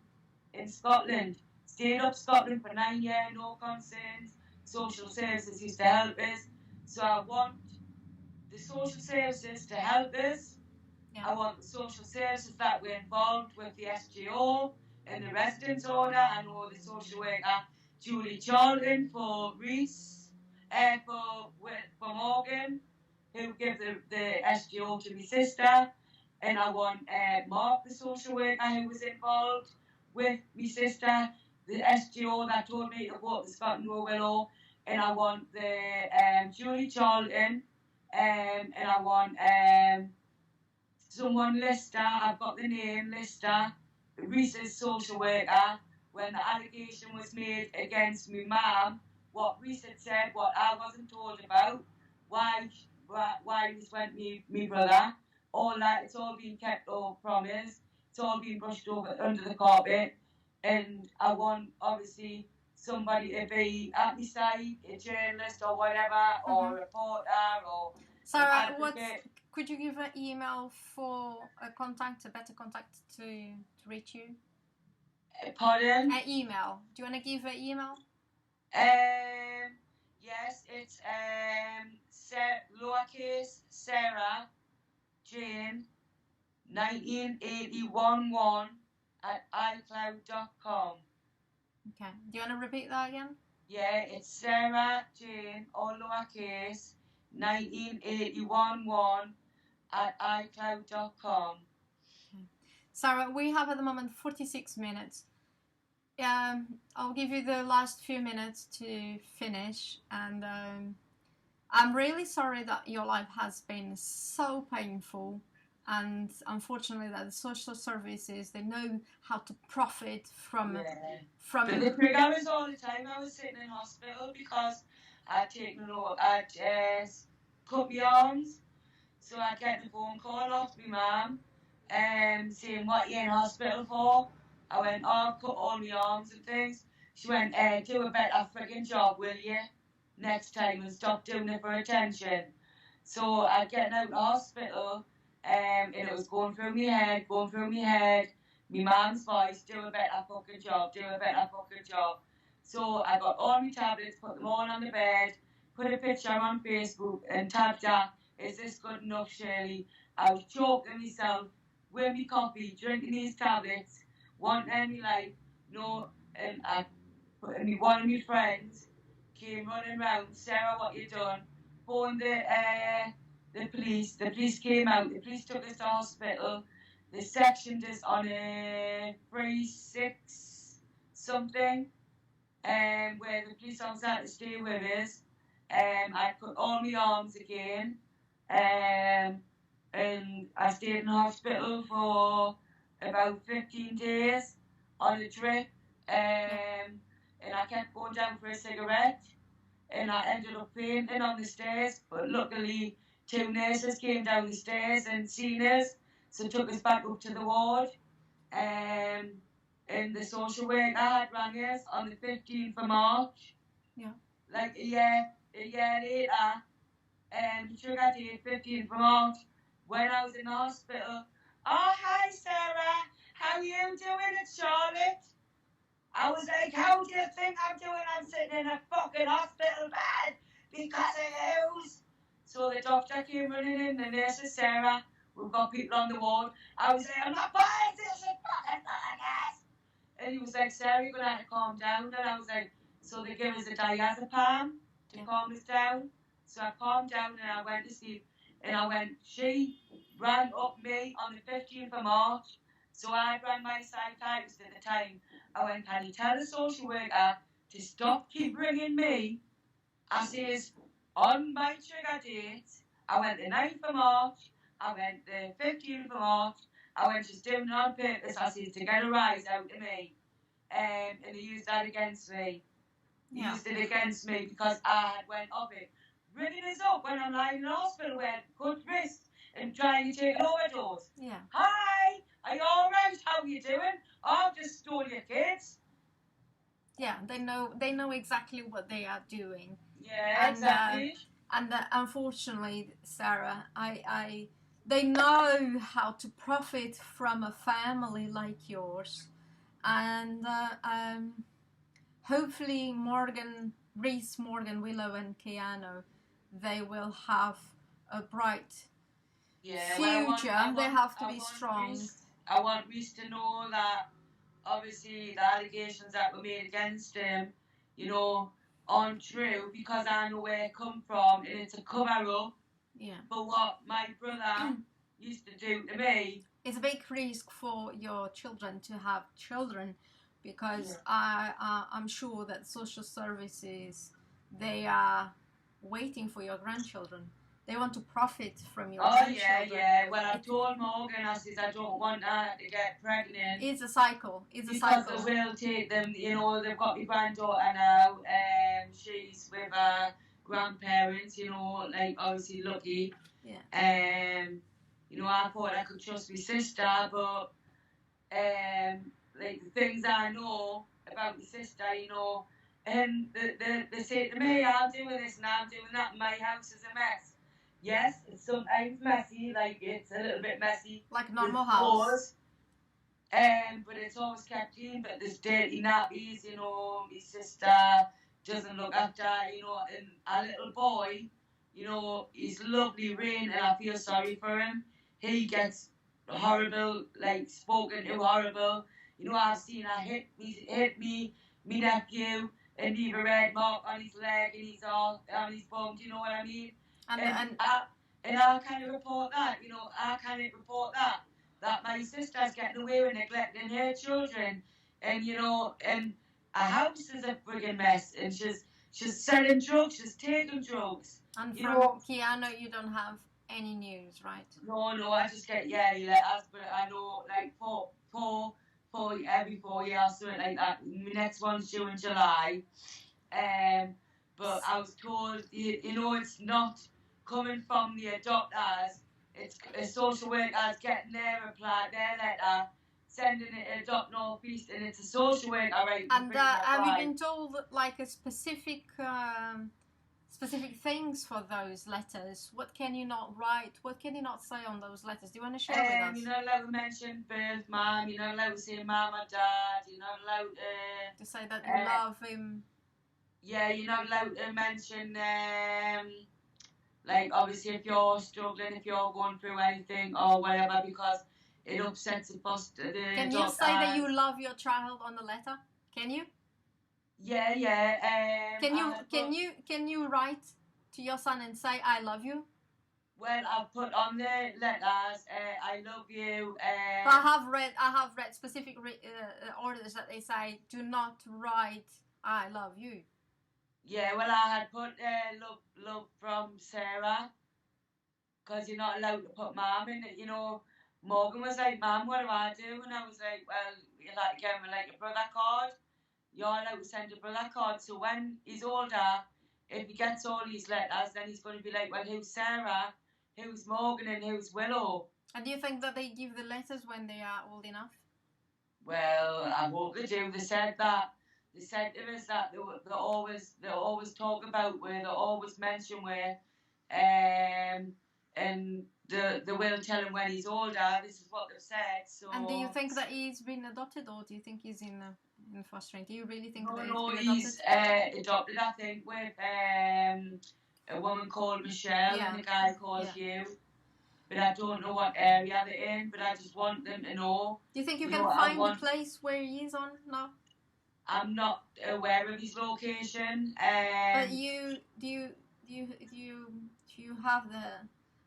in Scotland. Stayed up Scotland for 9 years, no concerns. Social services used to help us. So I want the social services to help us. I want the social services that were involved with the SGO and the residence order. I know the social worker Julie Charlton for Reece, for Morgan, who gave the SGO to my sister. And I want Mark, the social worker who was involved with my sister, the SGO that told me to go to the Scotland Road Willow. And I want the Julie Charlton, and I want someone Lister, I've got the name Lister, Reece's social worker, when the allegation was made against me mum, what Reece had said, what I wasn't told about, why Reece went me brother, all that, it's all been kept all promised, it's all been brushed over under the carpet, and I want, obviously, somebody to be at my side, a journalist or whatever, or a reporter, or Sarah, could you give an email for a better contact to reach you? Pardon? An email. Do you want to give an email? Yes, it's lowercase Sarah Jane 1981 at iCloud.com. Okay. Do you want to repeat that again? Yeah, it's Sarah Jane, all lowercase, 1981 at iCloud.com. Okay. Sarah, we have at the moment 46 minutes. I'll give you the last few minutes to finish, and I'm really sorry that your life has been so painful, and unfortunately that the social services, they know how to profit from But the trigger was all the time. I was sitting in hospital because I'd cut my arms, so I'd get the phone call off my mum saying, what are you in hospital for? I went, oh, I've cut all my arms and things. She went, do a better frigging job, will you? Next time, and stop doing it for attention. So I'd get out of hospital, and it was going through my head. My mum's voice, do a better fucking job. So I got all my tablets, put them all on the bed, put a picture on Facebook, and tagged her, is this good enough, Shirley? I was choking myself with my coffee, drinking these tablets, wanting any life, and one of my friends came running round, Sarah, what you done? Phoned the police. The police came out. The police took us to hospital. They sectioned us on a 3-6 something, where the police officer had to stay with us. I cut all my arms again, and I stayed in hospital for about 15 days on a drip, and I kept going down for a cigarette, and I ended up fainting on the stairs, but luckily 2 nurses came down the stairs and seen us, so took us back up to the ward, and the social worker had rang us on the 15th of March. Yeah. Like a year later, trigger date 15th of March, when I was in the hospital. Oh, hi Sarah, how you doing? It's Charlotte. I was like, how do you think I'm doing? I'm sitting in a fucking hospital bed because of you. So the doctor came running in, the nurse is Sarah, we've got people on the ward. I was like, I'm not buying this shit, fucking ass. And he was like, Sarah, you're going to have to calm down. And I was like, so they give us a diazepam to calm us down. So I calmed down and I went to sleep. And she rang up me on the 15th of March. So I rang my psychiatrist at the time. I went, can you tell the social worker to keep ringing me? I says, on my trigger date, I went the 9th of March, I went the 15th of March, I went, she's doing it on purpose, I says, to get a rise out of me. And he used that against me. He used it against me because I had went off it. Ringing us up when I'm lying in hospital with cut wrist and trying to take an overdose. Yeah. Hi, are you alright? How are you doing? Oh, I've just stole your kids. Yeah, they know exactly what they are doing. Yeah, exactly. And unfortunately, Sarah, they know how to profit from a family like yours, and hopefully Reece, Morgan, Willow, and Kyano, they will have a bright future, they have to be strong. I want Reece to know that obviously the allegations that were made against him, you know, aren't true, because I know where it come from, and it's a cover up. Yeah. But what my brother used to do to me. It's a big risk for your children to have children, because I'm sure that social services, they are waiting for your grandchildren. They want to profit from your grandchildren. Yeah. Well, I told Morgan, I says I don't want her to get pregnant. It's a cycle. Because they will take them, you know, they've got my granddaughter now, she's with her grandparents, you know, like obviously lucky. Yeah. You know, I thought I could trust my sister, but like the things I know about my sister, you know, and they say to me, I'm doing this and I'm doing that, and my house is a mess. Yes, it's sometimes messy, like it's a little bit messy. Like normal house. But it's always kept clean, but there's dirty nappies, you know, my sister doesn't look after, you know, and our little boy, you know, he's lovely Rain, and I feel sorry for him. He gets horrible, like spoken to horrible. You know, I've seen her hit me nephew, and leave a red mark on his leg, and he's all on his bum. Do you know what I mean? And I kind of report that. You know, I kind of report that my sister's getting away with neglecting her children, and you know, and our house is a friggin' mess, and she's selling drugs, she's taking drugs. And from Kyano, you don't have any news, right? No, I just get letters, but I know like every 4 years, something like that. My next one's due in July. But I was told, you know, it's not coming from the adopters. It's a social workers getting their letter, sending it to Adopt North East, and it's a social worker writing. And have you been told like a specific things for those letters? What can you not write? What can you not say on those letters? Do you want to share with us? You're not allowed to mention birth, mum. You're not allowed to say mum or dad. You're not allowed to say that you love him. Yeah, you're not allowed to mention like obviously if you're struggling, if you're going through anything or whatever, because it upsets the foster. Can you say that you love your child on the letter? Can you? Yeah. Can you write to your son and say I love you? Well, I've put on the letters, I love you. But I have read specific orders that they say do not write I love you. Yeah, well, I had put love from Sarah, because you're not allowed to put mum in it. You know, Morgan was like, Mum, what do I do? And I was like, well, you like to give him like a brother card. You're allowed to send a brother card. So when he's older, if he gets all these letters, then he's going to be like, well, who's Sarah, who's Morgan, and who's Willow? And do you think that they give the letters when they are old enough? Well, I hope they do. They said that. They said to us that they always talk about where, they always mention where, and they will tell him when he's older. This is what they've said. So. And do you think that he's been adopted, or do you think he's in fostering? Do you really think that he's adopted? I think with a woman called Michelle and a guy called Hugh. But I don't know what area they're in. But I just want them to know. Do you think you can find the place where he is on now? I'm not aware of his location. But do you have the,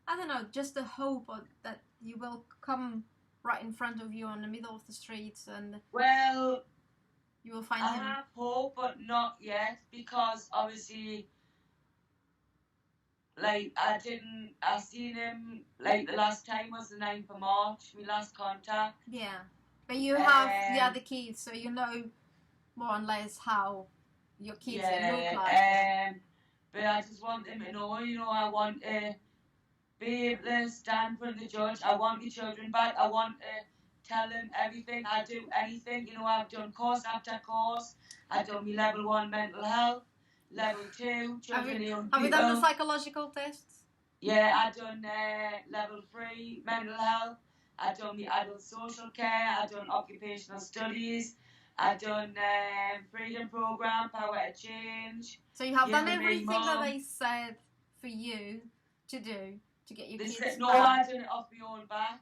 I don't know, just the hope that you will come right in front of you on the middle of the streets and you will find him? I have hope, but not yet, because obviously, like I seen him like the last time was the 9th of March, my last contact. Yeah, but you have the other kids, so you know more or less how your kids look like. But I just want them to know, you know, I want to be able to stand for the judge. I want my children back. I want to tell them everything. I do anything, you know. I've done course after course. I've done my level 1 mental health, level 2 children. Have you done the psychological tests? Yeah, I've done level 3 mental health. I've done the adult social care. I've done occupational studies. I've done freedom program, power to change. So you have done everything that they said for you to do to get your They kids said, back. no, I done it off my own back.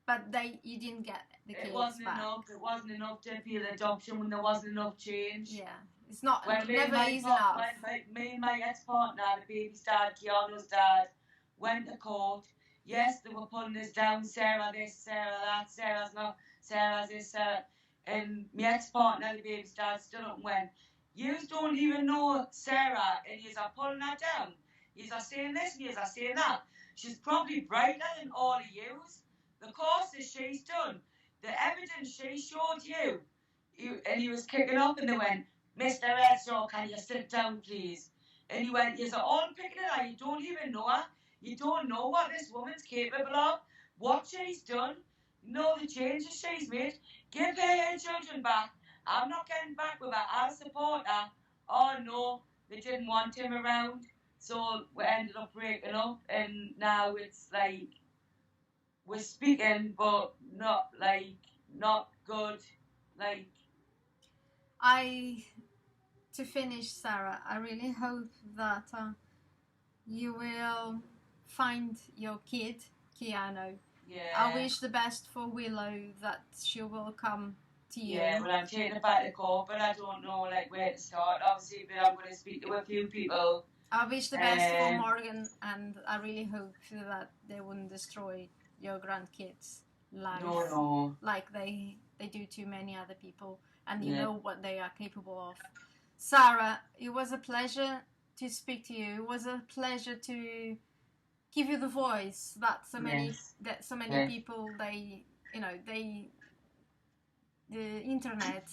But you didn't get the kids back. It wasn't enough to appeal adoption when there wasn't enough change. Yeah, it's not, when never is enough. Me and my ex-partner, the baby's dad, Kyano's dad, went to court. Yes, they were pulling us down, Sarah this, Sarah that, Sarah's not, Sarah's this, Sarah. And my ex-partner, the baby's dad, stood up and went, you don't even know Sarah, and you are pulling her down. You are saying this, and you are saying that. She's probably brighter than all of yous. The courses she's done, the evidence she showed you. And he was kicking up, and they went, Mr. Edshaw, can you sit down, please? And he went, you're all picking it out. You don't even know her. You don't know what this woman's capable of, what she's done, know the changes she's made. Give her children back. I'm not getting back with her. I'll support her. Oh, no, they didn't want him around. So we ended up breaking up, and now it's like we're speaking, but not good. To finish, Sarah, I really hope that you will find your kid, Kyano. Yeah. I wish the best for Willow, that she will come to you. Yeah, well, I'm taking it back to court, but I don't know where to start, obviously, but I'm going to speak to a few people. I wish the best for Morgan, and I really hope that they wouldn't destroy your grandkids' lives. No. Like they do to many other people, and you know what they are capable of. Sarah, it was a pleasure to speak to you. It was a pleasure to give you the voice that so many people, the internet,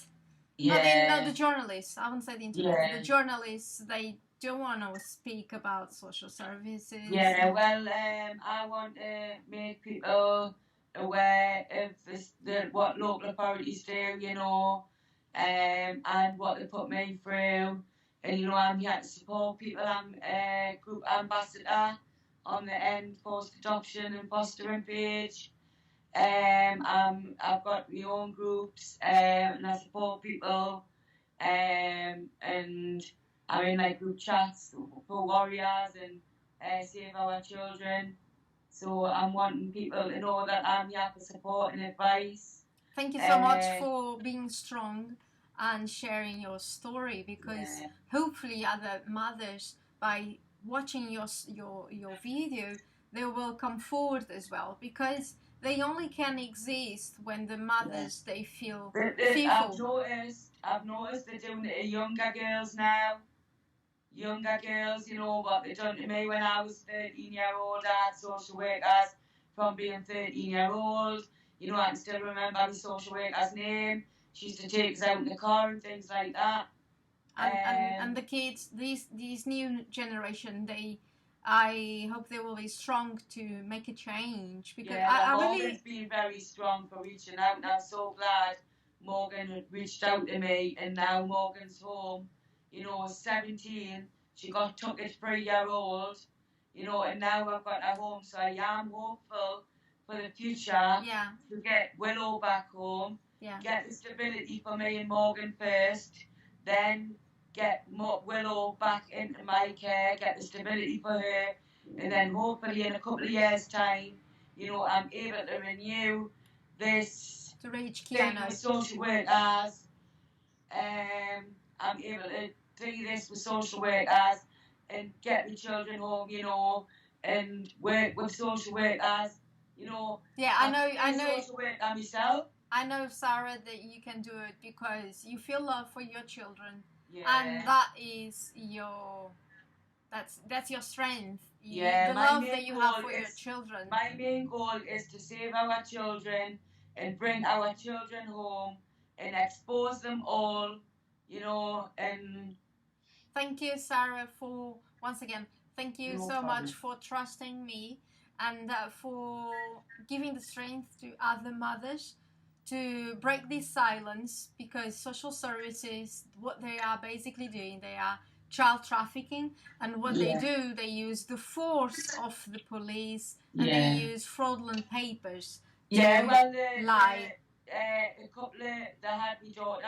not the journalists, I wouldn't say the internet, the journalists, they don't want to speak about social services. Yeah, well, I want to make people aware of what local authorities do, and what they put me through. And, I'm here to support people. I'm a group ambassador on the End Post Adoption and Fostering page. I've got my own groups, and I support people, and I'm in group chats for warriors and Save Our Children. So I'm wanting people to know that I'm here for support and advice. Thank you so much for being strong and sharing your story, because hopefully other mothers, by watching your video, they will come forward as well, because they only can exist when the mothers they feel fearful. I've noticed they're doing it to younger girls now. Younger girls, what they done to me when I was 13-year-old. I had social workers from being 13-year-old. I can still remember the social worker's name. She used to take us out in the car and things like that. And the kids, these new generation, I hope they will be strong to make a change, because Morgan's been very strong for reaching out, and I'm so glad Morgan had reached out to me, and now Morgan's home. 17, she got took at 3-year-old, and now I've got her home, so I am hopeful for the future to get Willow back home, get the stability for me and Morgan first, then get Willow back into my care, get the stability for her, and then hopefully in a couple of years' time, I'm able to renew this to reach Kyano with social workers. I'm able to do this with social workers and get the children home, and work with social workers, Yeah, I know. Social worker myself. I know, Sarah, that you can do it because you feel love for your children, and that is that's your strength. The love that you have for your children. My main goal is to save our children and bring our children home and expose them all, and thank you, Sarah, for once again. Thank you so much for trusting me, and for giving the strength to other mothers to break this silence, because social services, what they are basically doing, they are child trafficking, and what they do, they use the force of the police, and they use fraudulent papers to lie. A couple they had my daughter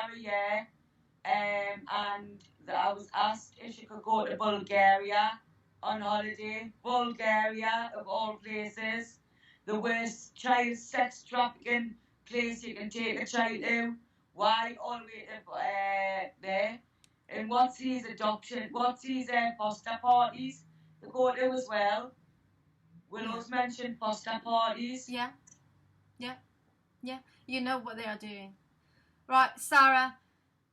and I was asked if she could go to Bulgaria on holiday, Bulgaria of all places, the worst child sex trafficking place you can take a child to. Why all the way to there? And what's these adoption? What's these foster parties they go to as well? Willow's mentioned foster parties. Yeah, yeah, yeah. You know what they are doing. Right, Sarah,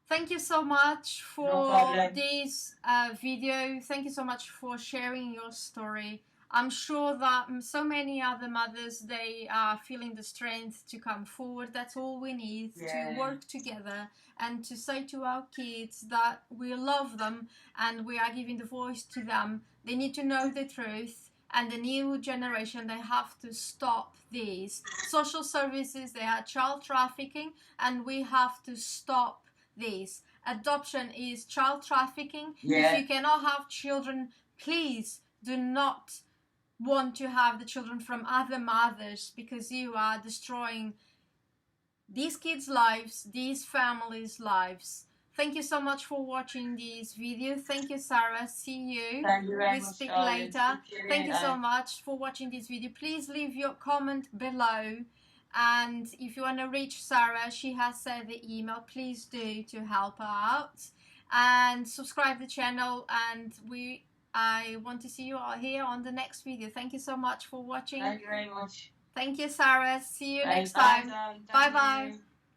thank you so much for this video. Thank you so much for sharing your story. I'm sure that so many other mothers, they are feeling the strength to come forward. That's all we need, to work together and to say to our kids that we love them and we are giving the voice to them. They need to know the truth, and the new generation, they have to stop these. Social services, they are child trafficking, and we have to stop this. Adoption is child trafficking. If you cannot have children, please do not want to have the children from other mothers, because you are destroying these kids' lives, these families' lives. Thank you so much for watching this video. Thank you, Sarah. See you. Thank you very much. Speak later. Thank you so much for watching this video. Please leave your comment below. And if you want to reach Sarah, she has said the email. Please do, to help her out. And subscribe the channel. And I want to see you all here on the next video. Thank you so much for watching. Thank you very much. Thank you, Sarah. See you next time. Bye-bye.